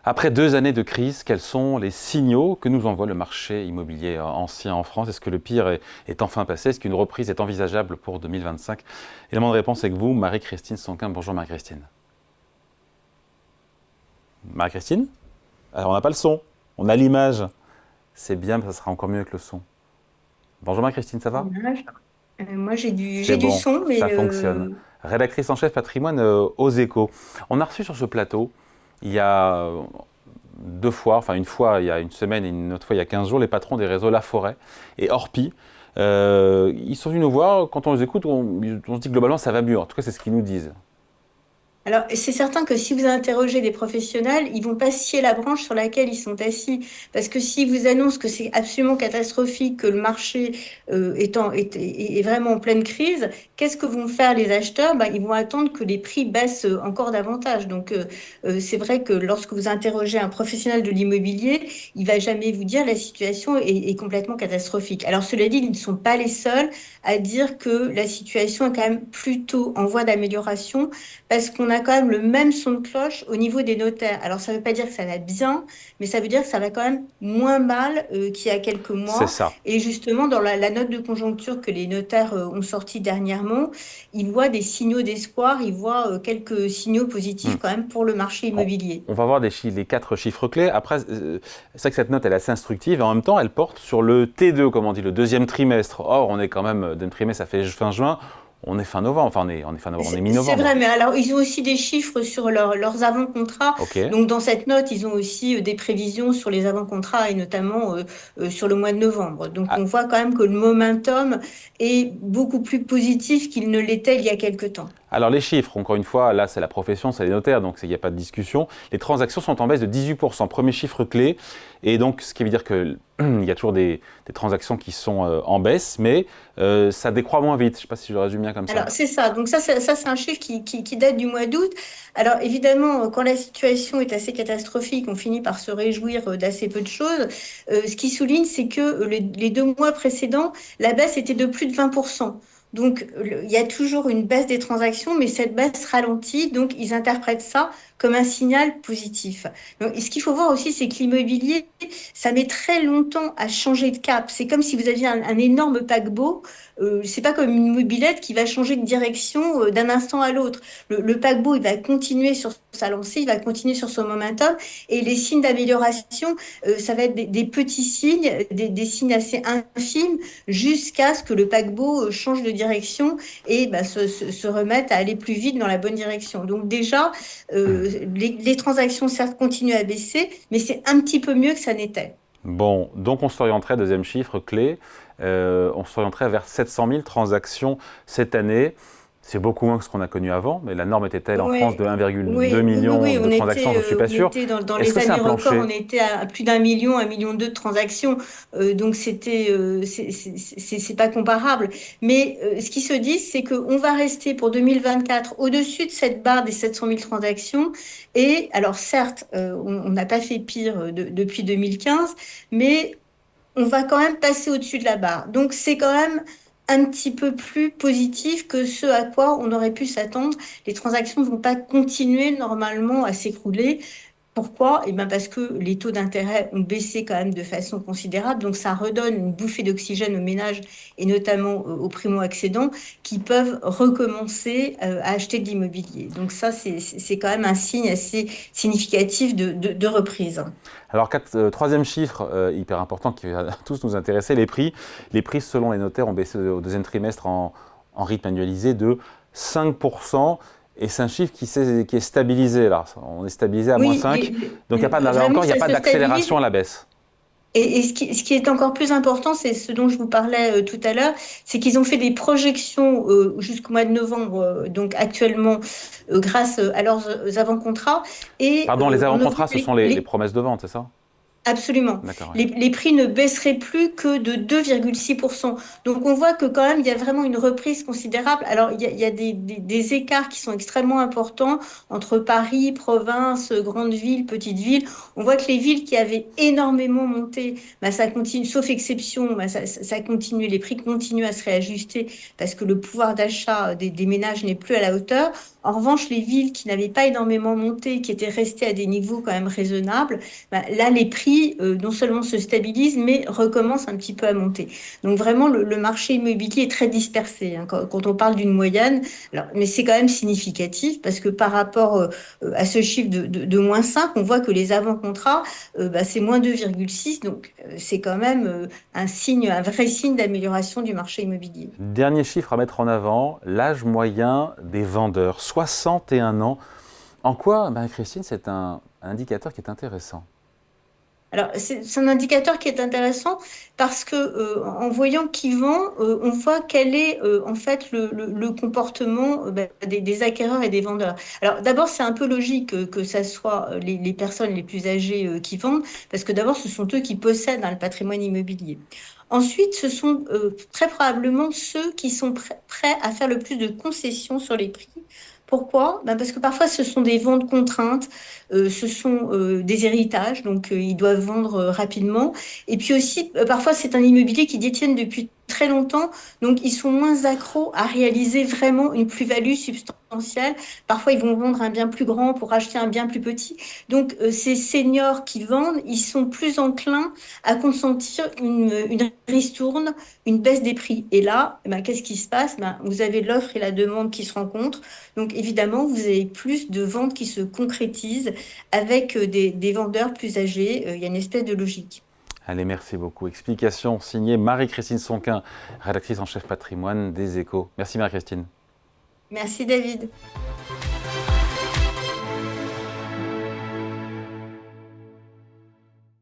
Après 2 années de crise, quels sont les signaux que nous envoie le marché immobilier ancien en France? Est-ce que le pire est enfin passé? Est-ce qu'une reprise est envisageable pour 2025? Élément de réponse avec vous, Marie-Christine Sanquin. Bonjour Marie-Christine. Marie-Christine? Alors on n'a pas le son, on a l'image. C'est bien, mais ça sera encore mieux avec le son. Bonjour Marie-Christine, ça va? Image. Moi, C'est j'ai du bon, son, ça mais fonctionne. Rédactrice en chef patrimoine aux Échos. On a reçu sur ce plateau, il y a 2 fois, enfin une fois il y a une semaine et une autre fois il y a 15 jours, les patrons des réseaux La Forêt et Orpi. Ils sont venus nous voir, quand on les écoute, on se dit globalement ça va mieux. En tout cas, c'est ce qu'ils nous disent. alors, c'est certain que si vous interrogez des professionnels, ils vont pas scier la branche sur laquelle ils sont assis. Parce que s'ils vous annoncent que c'est absolument catastrophique, que le marché est vraiment en pleine crise, qu'est-ce que vont faire les acheteurs? Ben, ils vont attendre que les prix baissent encore davantage. Donc, c'est vrai que lorsque vous interrogez un professionnel de l'immobilier, il va jamais vous dire la situation est complètement catastrophique. Alors, cela dit, ils ne sont pas les seuls à dire que la situation est quand même plutôt en voie d'amélioration parce qu'on a quand même le même son de cloche au niveau des notaires. Alors, ça ne veut pas dire que ça va bien, mais ça veut dire que ça va quand même moins mal qu'il y a quelques C'est mois. ça. Et justement, dans la note de conjoncture que les notaires ont sortie dernièrement, ils voient des signaux d'espoir, ils voient quelques signaux Hmm. positifs quand même pour le marché On, immobilier. on va voir les 4 chiffres clés. Après, c'est vrai que cette note elle est assez instructive et en même temps elle porte sur le T2, comme on dit, le deuxième trimestre. Or, on est quand même, deuxième trimestre, ça fait fin juin, on est fin novembre, enfin on est fin novembre, on est C'est vrai, mi-novembre. mais alors ils ont aussi des chiffres sur leurs avant-contrats. Ok. Donc dans cette note, ils ont aussi des prévisions sur les avant-contrats et notamment sur le mois de novembre. Donc Ah, on voit quand même que le momentum est beaucoup plus positif qu'il ne l'était il y a quelque temps. alors les chiffres, encore une fois, là c'est la profession, c'est les notaires, donc il n'y a pas de discussion. Les transactions sont en baisse de 18%, premier chiffre clé. Et donc ce qui veut dire qu'il y a toujours des transactions qui sont en baisse, mais ça décroît moins vite. Je ne sais pas si je le résume bien comme ça. Alors, c'est ça. Donc, ça c'est un chiffre qui date du mois d'août. Alors, évidemment, quand la situation est assez catastrophique, on finit par se réjouir d'assez peu de choses. Ce qui souligne, c'est que les 2 mois précédents, la baisse était de plus de 20%. Donc, il y a toujours une baisse des transactions, mais cette baisse ralentit. Donc, ils interprètent ça comme un signal positif. Donc, et ce qu'il faut voir aussi, c'est que l'immobilier, ça met très longtemps à changer de cap. C'est comme si vous aviez un énorme paquebot. C'est pas comme une mobilette qui va changer de direction d'un instant à l'autre. Le paquebot, il va continuer sur sa lancée, il va continuer sur son momentum, et les signes d'amélioration, ça va être des petits signes, des signes assez infimes, jusqu'à ce que le paquebot change de direction et bah, se remette à aller plus vite dans la bonne direction. Donc déjà, les transactions, certes, continuent à baisser, mais c'est un petit peu mieux que ça n'était. Bon, donc on s'orienterait, deuxième chiffre clé, on s'orienterait vers 700 000 transactions cette année. C'est beaucoup moins que ce qu'on a connu avant, mais la norme était-elle en France Ouais, de 1,2 oui, oui, oui, million oui, de transactions? Je ne suis pas on sûr. était dans Est-ce les que c'est un années records, on plancher? était à plus d'1 million, 1,2 million de transactions, donc c'est pas comparable. Mais ce qui se dit, c'est qu'on va rester pour 2024 au-dessus de cette barre des 700 000 transactions. Et alors certes, on n'a pas fait pire depuis 2015, mais on va quand même passer au-dessus de la barre. Donc c'est quand même un petit peu plus positif que ce à quoi on aurait pu s'attendre. Les transactions ne vont pas continuer normalement à s'écrouler. Pourquoi? Eh bien parce que les taux d'intérêt ont baissé quand même de façon considérable, donc ça redonne une bouffée d'oxygène aux ménages et notamment aux primo-accédants qui peuvent recommencer à acheter de l'immobilier. Donc ça, c'est quand même un signe assez significatif de reprise. Alors, troisième chiffre hyper important qui va tous nous intéresser, les prix. Les prix, selon les notaires, ont baissé au deuxième trimestre en rythme annualisé de 5%. Et c'est un chiffre qui est stabilisé là. On est stabilisé à moins Oui, 5. Donc, là vraiment, encore, il n'y a ça pas se d'accélération stabilise. à la baisse. Et ce qui est encore plus important, c'est ce dont je vous parlais tout à l'heure, c'est qu'ils ont fait des projections jusqu'au mois de novembre, donc actuellement, grâce à leurs avant-contrats. Et Pardon, les on ne voit avant-contrats, ce sont les promesses de vente, c'est ça? Absolument. D'accord, ouais. Les prix ne baisseraient plus que de 2,6%. Donc on voit que quand même, il y a vraiment une reprise considérable. Alors il y a des écarts qui sont extrêmement importants entre Paris, province, grandes villes, petites villes. On voit que les villes qui avaient énormément monté, bah, ça continue, sauf exception, bah, ça continue, les prix continuent à se réajuster parce que le pouvoir d'achat des ménages n'est plus à la hauteur. En revanche, les villes qui n'avaient pas énormément monté, qui étaient restées à des niveaux quand même raisonnables, bah, là, les prix non seulement se stabilisent, mais recommencent un petit peu à monter. Donc vraiment, le marché immobilier est très dispersé, hein, quand on parle d'une moyenne. Alors, mais c'est quand même significatif parce que par rapport à ce chiffre de moins 5, on voit que les avant-contrats, bah, c'est moins 2,6. Donc c'est quand même un signe, un vrai signe d'amélioration du marché immobilier. Dernier chiffre à mettre en avant, l'âge moyen des vendeurs, 61 ans. En quoi, Marie-Christine, c'est un indicateur qui est intéressant? Alors, c'est un indicateur qui est intéressant parce que en voyant qui vend, on voit quel est en fait le comportement bah, des acquéreurs et des vendeurs. Alors, d'abord, c'est un peu logique que ça soit les personnes les plus âgées qui vendent, parce que d'abord, ce sont eux qui possèdent hein, le patrimoine immobilier. Ensuite, ce sont très probablement ceux qui sont prêts à faire le plus de concessions sur les prix. Pourquoi? Ben parce que parfois ce sont des ventes contraintes, ce sont des héritages, donc ils doivent vendre rapidement. Et puis aussi, parfois c'est un immobilier qu'ils détiennent depuis très longtemps, donc ils sont moins accros à réaliser vraiment une plus-value substantielle. Parfois ils vont vendre un bien plus grand pour acheter un bien plus petit. Donc ces seniors qui vendent, ils sont plus enclins à consentir une ristourne, une baisse des prix. Et là, ben, qu'est-ce qui se passe? Ben, vous avez l'offre et la demande qui se rencontrent. Donc évidemment, vous avez plus de ventes qui se concrétisent avec des vendeurs plus âgés. Il y a une espèce de logique. Allez, merci beaucoup. Explication signée Marie-Christine Sonquin, rédactrice en chef patrimoine des Échos. Merci Marie-Christine. Merci David.